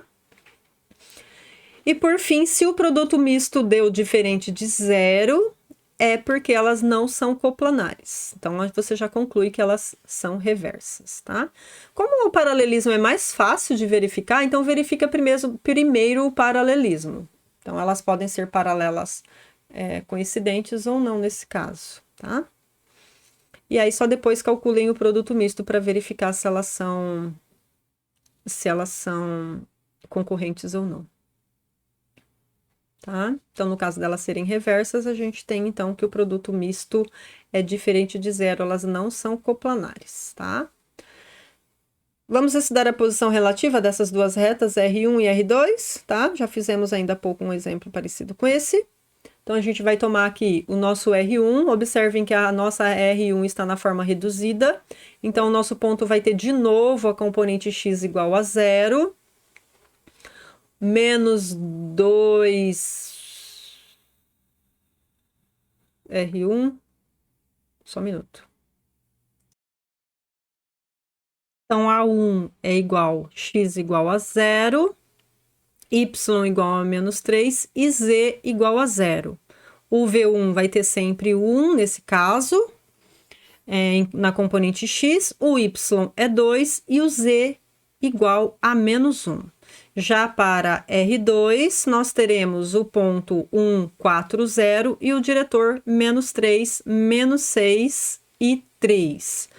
E por fim, se o produto misto deu diferente de zero, é porque elas não são coplanares. Então, você já conclui que elas são reversas, tá? Como o paralelismo é mais fácil de verificar, então verifica primeiro o paralelismo. Então, elas podem ser paralelas coincidentes ou não nesse caso, tá? E aí, só depois calculem o produto misto para verificar se elas são concorrentes ou não. Tá? Então, no caso delas serem reversas, a gente tem, então, que o produto misto é diferente de zero, elas não são coplanares, tá? Vamos estudar a posição relativa dessas duas retas, R1 e R2, tá? Já fizemos ainda há pouco um exemplo parecido com esse. Então, a gente vai tomar aqui o nosso R1, observem que a nossa R1 está na forma reduzida, então, o nosso ponto vai ter de novo a componente x igual a zero, menos 2 R1, só um minuto. Então, A1 é igual, x igual a zero, y igual a menos 3 e z igual a zero. O V1 vai ter sempre 1 nesse caso, na componente x, o y é 2 e o z igual a menos 1. Já para R2, nós teremos o ponto 1, 4, 0 e o diretor menos 3, menos 6 e 3.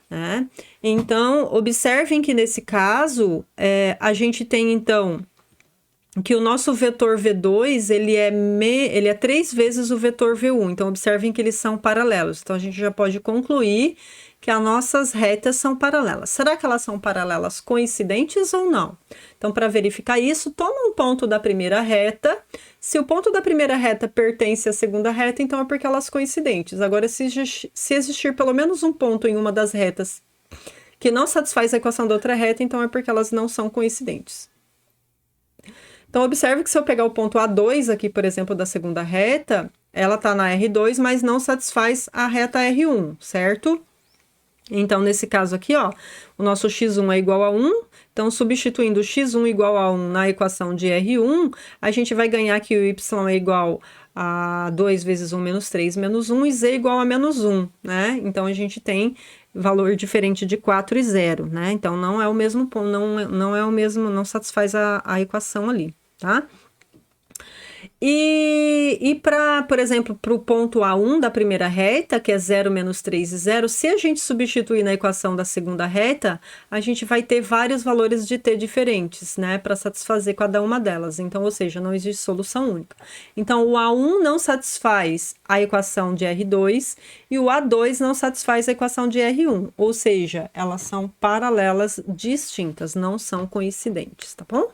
Né? Então, observem que nesse caso, a gente tem, então, que o nosso vetor V2, ele é 3 vezes o vetor V1. Então, observem que eles são paralelos. Então, a gente já pode concluir que as nossas retas são paralelas. Será que elas são paralelas coincidentes ou não? Então, para verificar isso, toma um ponto da primeira reta. Se o ponto da primeira reta pertence à segunda reta, então é porque elas são coincidentes. Agora, se existir pelo menos um ponto em uma das retas que não satisfaz a equação da outra reta, então é porque elas não são coincidentes. Então, observe que se eu pegar o ponto A2 aqui, por exemplo, da segunda reta, ela está na R2, mas não satisfaz a reta R1, certo? Então, nesse caso aqui, ó, o nosso x1 é igual a 1. Então, substituindo o x1 igual a 1 na equação de R1, a gente vai ganhar que o y é igual a 2 vezes 1 menos 3 menos 1 e z igual a menos 1, né? Então, a gente tem valor diferente de 4 e 0, né? Então, não é o mesmo ponto, não é o mesmo, não satisfaz a equação ali, tá? E para, por exemplo, para o ponto A1 da primeira reta, que é 0 menos 3 e 0, se a gente substituir na equação da segunda reta, a gente vai ter vários valores de t diferentes, né, para satisfazer cada uma delas. Então, ou seja, não existe solução única. Então, o A1 não satisfaz a equação de R2 e o A2 não satisfaz a equação de R1, ou seja, elas são paralelas distintas, não são coincidentes, tá bom?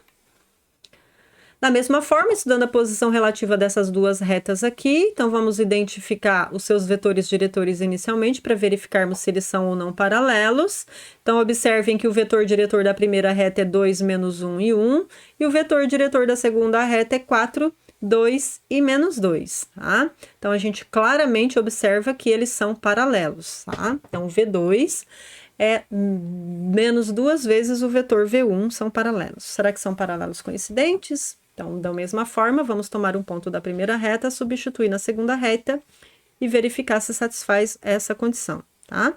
Da mesma forma, estudando a posição relativa dessas duas retas aqui, então vamos identificar os seus vetores diretores inicialmente para verificarmos se eles são ou não paralelos. Então, observem que o vetor diretor da primeira reta é 2, menos 1 e 1, e o vetor diretor da segunda reta é 4, 2 e menos 2, tá? Então, a gente claramente observa que eles são paralelos, tá? Então, o V2 é menos 2 vezes o vetor V1 são paralelos. Será que são paralelos coincidentes? Então, da mesma forma, vamos tomar um ponto da primeira reta, substituir na segunda reta e verificar se satisfaz essa condição, tá?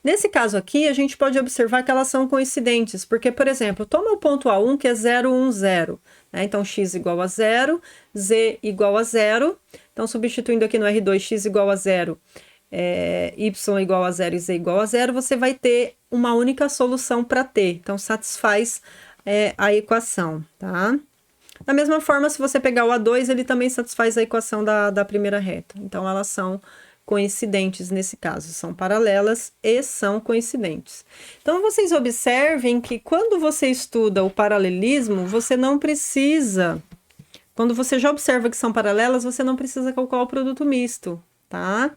Nesse caso aqui, a gente pode observar que elas são coincidentes, porque, por exemplo, toma o ponto A1, que é 0, 1, 0, né? Então, x igual a 0, z igual a 0. Então, substituindo aqui no R2, x igual a 0, y igual a 0 e z igual a 0, você vai ter uma única solução para t. Então, satisfaz a equação, tá? Da mesma forma, se você pegar o A2, ele também satisfaz a equação da primeira reta. Então, elas são coincidentes nesse caso, são paralelas e são coincidentes. Então, vocês observem que quando você estuda o paralelismo, você não precisa... Quando você já observa que são paralelas, você não precisa calcular o produto misto, tá?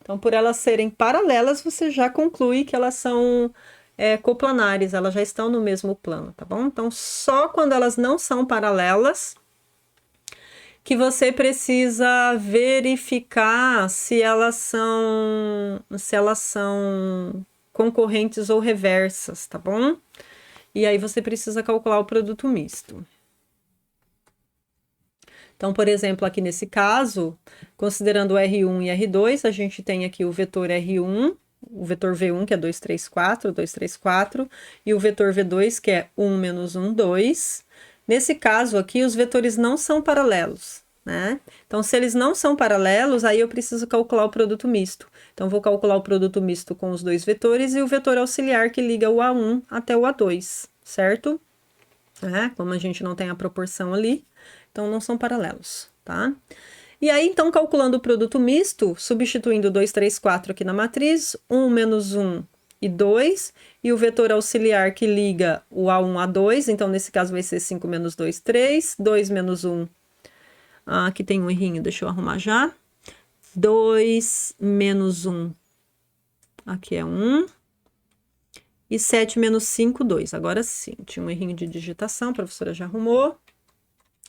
Então, por elas serem paralelas, você já conclui que elas são coplanares, elas já estão no mesmo plano, tá bom? Então, só quando elas não são paralelas que você precisa verificar se elas são concorrentes ou reversas, tá bom? E aí você precisa calcular o produto misto. Então, por exemplo, aqui nesse caso, considerando R1 e R2, a gente tem aqui o vetor R1, o vetor V1, que é 2, 3, 4, 2, 3, 4, e o vetor V2, que é 1, menos 1, 2. Nesse caso aqui, os vetores não são paralelos, né? Então, se eles não são paralelos, aí eu preciso calcular o produto misto. Então, vou calcular o produto misto com os dois vetores e o vetor auxiliar que liga o A1 até o A2, certo? Como a gente não tem a proporção ali, então não são paralelos, tá? E aí, então, calculando o produto misto, substituindo 2, 3, 4 aqui na matriz, 1, menos 1 e 2, e o vetor auxiliar que liga o A1 a 2, então nesse caso vai ser 5 menos 2, 3, 2 menos 1, aqui tem um errinho, deixa eu arrumar já, 2 menos 1, aqui é 1, e 7 menos 5, 2, agora sim, tinha um errinho de digitação, a professora já arrumou.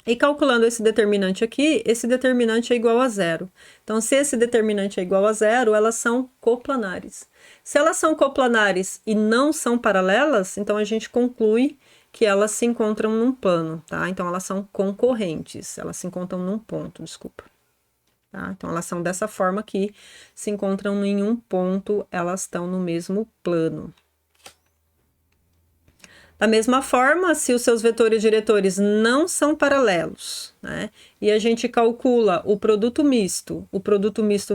E calculando esse determinante aqui, esse determinante é igual a 0. Então, se esse determinante é igual a 0, elas são coplanares. Se elas são coplanares e não são paralelas, então a gente conclui que elas se encontram num plano, tá? Então, elas são concorrentes, elas se encontram num ponto, desculpa. Tá? Então, elas são dessa forma aqui, se encontram em um ponto, elas estão no mesmo plano. Da mesma forma, se os seus vetores diretores não são paralelos, né? E a gente calcula o produto misto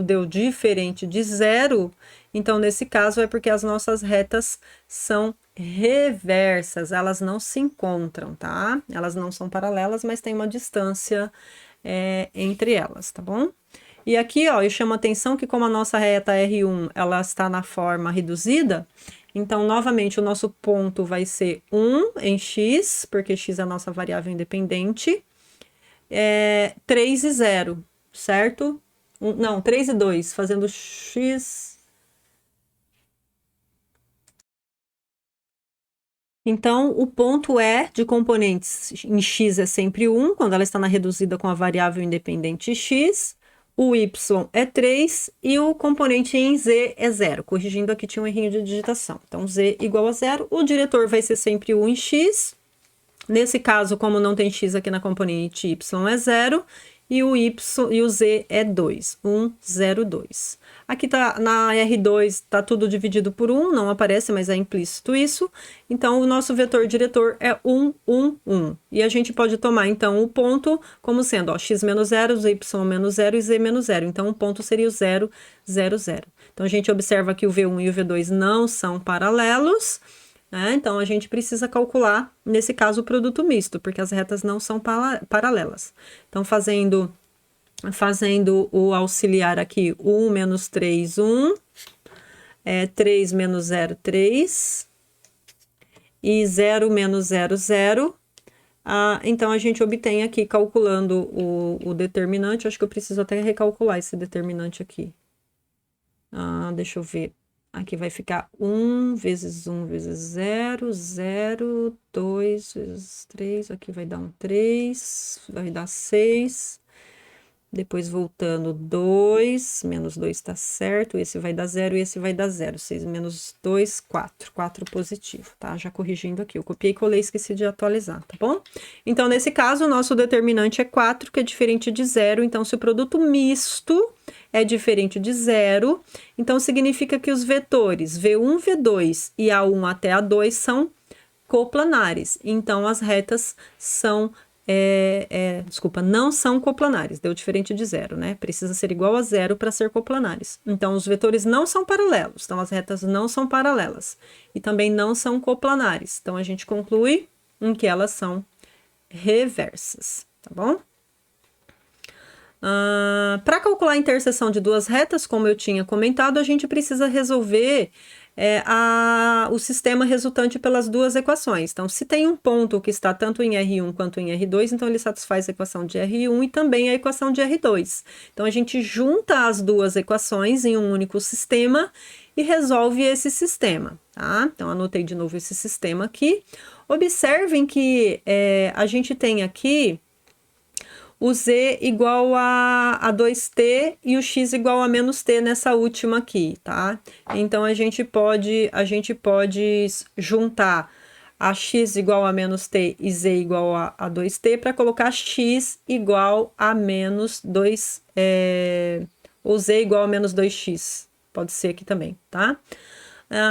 deu diferente de 0, então nesse caso é porque as nossas retas são reversas, elas não se encontram, tá? Elas não são paralelas, mas tem uma distância entre elas, tá bom? E aqui, ó, eu chamo a atenção que como a nossa reta R1, ela está na forma reduzida, então, novamente, o nosso ponto vai ser 1 em x, porque x é a nossa variável independente, 3 e 0, certo? Não, 3 e 2, fazendo x... Então, o ponto de componentes em x é sempre 1, quando ela está na reduzida com a variável independente x, o y é 3 e o componente em z é 0. Corrigindo aqui, tinha um errinho de digitação. Então, z igual a 0. O diretor vai ser sempre 1 em x. Nesse caso, como não tem x aqui na componente y, é 0. E o z é 2. 1, 0, 2. Aqui tá, na R2 está tudo dividido por 1, não aparece, mas é implícito isso. Então, o nosso vetor diretor é 1, 1, 1. E a gente pode tomar, então, o ponto como sendo, ó, x menos 0, y menos 0 e z menos 0. Então, o ponto seria o 0, 0, 0. Então, a gente observa que o V1 e o V2 não são paralelos, né? Então, a gente precisa calcular, nesse caso, o produto misto, porque as retas não são paralelas. Então, fazendo o auxiliar aqui, 1 menos 3, 1, 3 menos 0, 3, e 0 menos 0, 0. Então, a gente obtém aqui, calculando o determinante, acho que eu preciso até recalcular esse determinante aqui. Deixa eu ver. Aqui vai ficar 1 vezes 1 vezes 0, 0, 2 vezes 3, aqui vai dar um 3, vai dar 6. Depois voltando 2, menos 2 tá certo, esse vai dar 0 e esse vai dar 0. 6 menos 2, 4. 4 positivo, tá? Já corrigindo aqui, eu copiei e colei, esqueci de atualizar, tá bom? Então, nesse caso, o nosso determinante é 4, que é diferente de 0. Então, se o produto misto é diferente de 0, então significa que os vetores V1, V2 e A1 até A2 são coplanares. Então, as retas são desculpa, não são coplanares, deu diferente de zero, né? Precisa ser igual a zero para ser coplanares. Então, os vetores não são paralelos, então as retas não são paralelas. E também não são coplanares. Então, a gente conclui em que elas são reversas, tá bom? Para calcular a interseção de duas retas, como eu tinha comentado, a gente precisa resolver o sistema resultante pelas duas equações. Então, se tem um ponto que está tanto em R1 quanto em R2, então ele satisfaz a equação de R1 e também a equação de R2. Então, a gente junta as duas equações em um único sistema e resolve esse sistema, tá? Então, anotei de novo esse sistema aqui. Observem que a gente tem aqui o z igual a 2t e o x igual a menos t nessa última aqui, tá? Então, a gente pode juntar a x igual a menos t e z igual a 2t para colocar x igual a menos 2, ou z igual a menos 2x. Pode ser aqui também, tá?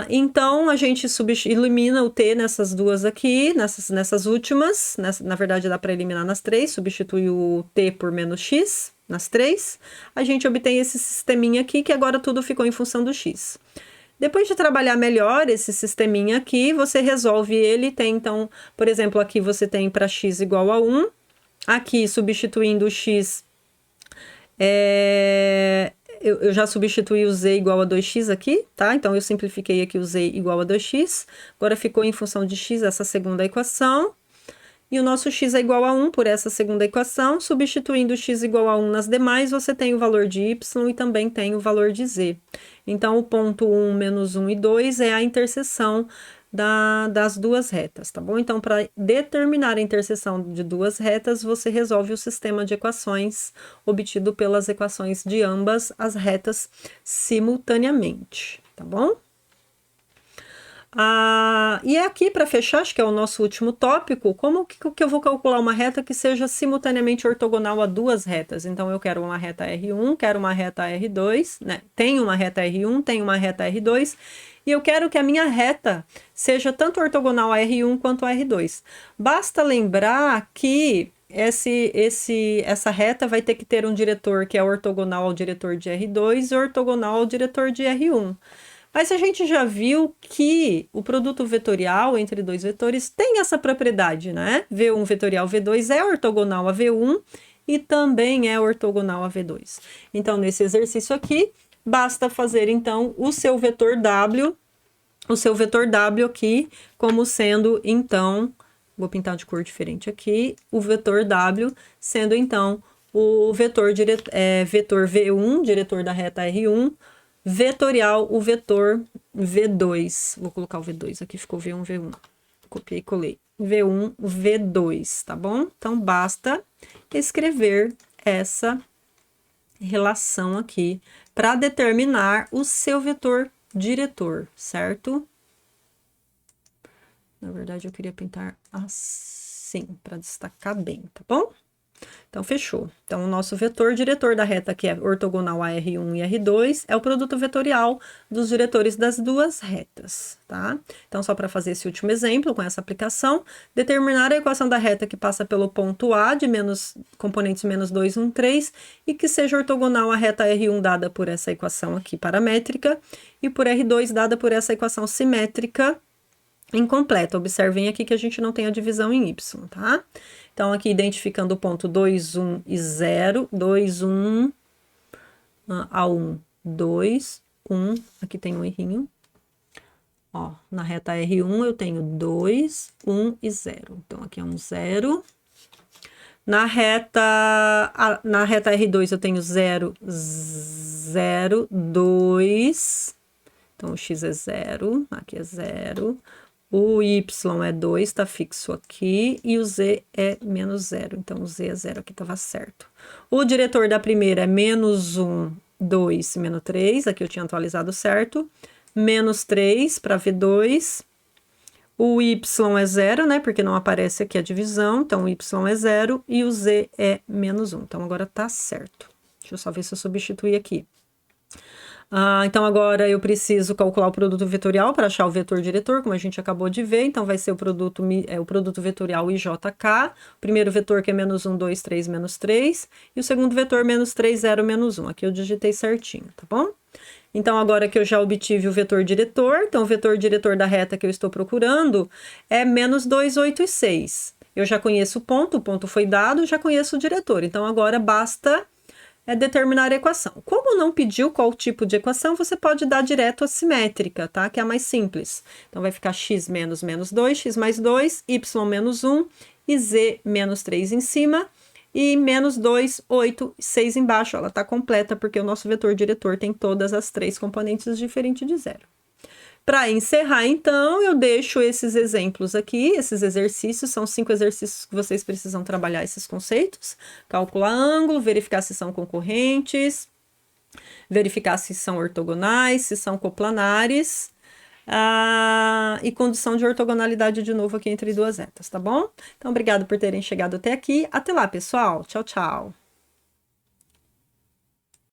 Então, a gente elimina o t nessas duas aqui, nessas últimas. Na verdade, dá para eliminar nas três. Substitui o t por menos x nas três. A gente obtém esse sisteminha aqui, que agora tudo ficou em função do x. Depois de trabalhar melhor esse sisteminha aqui, você resolve ele. Tem, então, por exemplo, aqui você tem para x igual a 1. Aqui, substituindo o x, eu já substituí o z igual a 2x aqui, tá? Então, eu simplifiquei aqui o z igual a 2x. Agora, ficou em função de x essa segunda equação. E o nosso x é igual a 1 por essa segunda equação. Substituindo x igual a 1 nas demais, você tem o valor de y e também tem o valor de z. Então, o ponto 1, menos 1 e 2 é a interseção das duas retas, tá bom? Então, para determinar a interseção de duas retas, você resolve o sistema de equações obtido pelas equações de ambas as retas simultaneamente, tá bom? E aqui, para fechar, acho que é o nosso último tópico, como que eu vou calcular uma reta que seja simultaneamente ortogonal a duas retas? Então, eu quero uma reta R1, quero uma reta R2, né? Tenho uma reta R1, tenho uma reta R2, e eu quero que a minha reta seja tanto ortogonal a R1 quanto a R2. Basta lembrar que essa reta vai ter que ter um diretor que é ortogonal ao diretor de R2 e ortogonal ao diretor de R1. Mas a gente já viu que o produto vetorial entre dois vetores tem essa propriedade, né? V1 vetorial V2 é ortogonal a V1 e também é ortogonal a V2. Então, nesse exercício aqui, basta fazer, então, o seu vetor W aqui como sendo, então, vou pintar de cor diferente aqui, o vetor W sendo, então, o vetor V1, diretor da reta R1, vetorial, o vetor V2. Vou colocar o V2 aqui, ficou V1, V1. Copiei e colei. V1, V2, tá bom? Então, basta escrever essa relação aqui para determinar o seu vetor diretor, certo? Na verdade, eu queria pintar assim, para destacar bem, tá bom? Então, fechou. Então, o nosso vetor diretor da reta, que é ortogonal a R1 e R2, é o produto vetorial dos diretores das duas retas, tá? Então, só para fazer esse último exemplo, com essa aplicação, determinar a equação da reta que passa pelo ponto A de componentes menos 2, 1, 3, e que seja ortogonal à reta R1 dada por essa equação aqui paramétrica, e por R2 dada por essa equação simétrica incompleta. Observem aqui que a gente não tem a divisão em Y, tá? Então, aqui identificando o ponto 2, 1 e 0, 2, 1, a 1, 2, 1, aqui tem um errinho. Ó, na reta R1 eu tenho 2, 1 e 0. Então, aqui é um 0. Na reta R2 eu tenho 0, 0, 2. Então, o x é 0, aqui é 0. O y é 2, está fixo aqui, e o z é menos 0. Então, o z é 0 aqui, estava certo. O diretor da primeira é menos 1, 2, menos 3. Aqui eu tinha atualizado certo. Menos 3 para V2. O y é 0, né? Porque não aparece aqui a divisão. Então, o y é 0 e o z é menos 1. Então, agora tá certo. Deixa eu só ver se eu substituir aqui. Então, agora eu preciso calcular o produto vetorial para achar o vetor diretor, como a gente acabou de ver. Então, vai ser o produto vetorial IJK. O primeiro vetor que é menos 1, 2, 3, menos 3. E o segundo vetor, menos 3, 0, menos 1. Aqui eu digitei certinho, tá bom? Então, agora que eu já obtive o vetor diretor, então o vetor diretor da reta que eu estou procurando é menos 2, 8 e 6. Eu já conheço o ponto foi dado, já conheço o diretor. Então, agora basta determinar a equação. Como não pediu qual tipo de equação, você pode dar direto a simétrica, tá? Que é a mais simples. Então, vai ficar x menos menos 2, x mais 2, y menos 1 e z menos 3 em cima. E menos 2, 8, 6 embaixo. Ela está completa porque o nosso vetor diretor tem todas as três componentes diferentes de zero. Para encerrar, então, eu deixo esses exemplos aqui, esses exercícios, são 5 exercícios que vocês precisam trabalhar esses conceitos. Calcular ângulo, verificar se são concorrentes, verificar se são ortogonais, se são coplanares, e condição de ortogonalidade de novo aqui entre duas retas, tá bom? Então, obrigado por terem chegado até aqui. Até lá, pessoal. Tchau, tchau.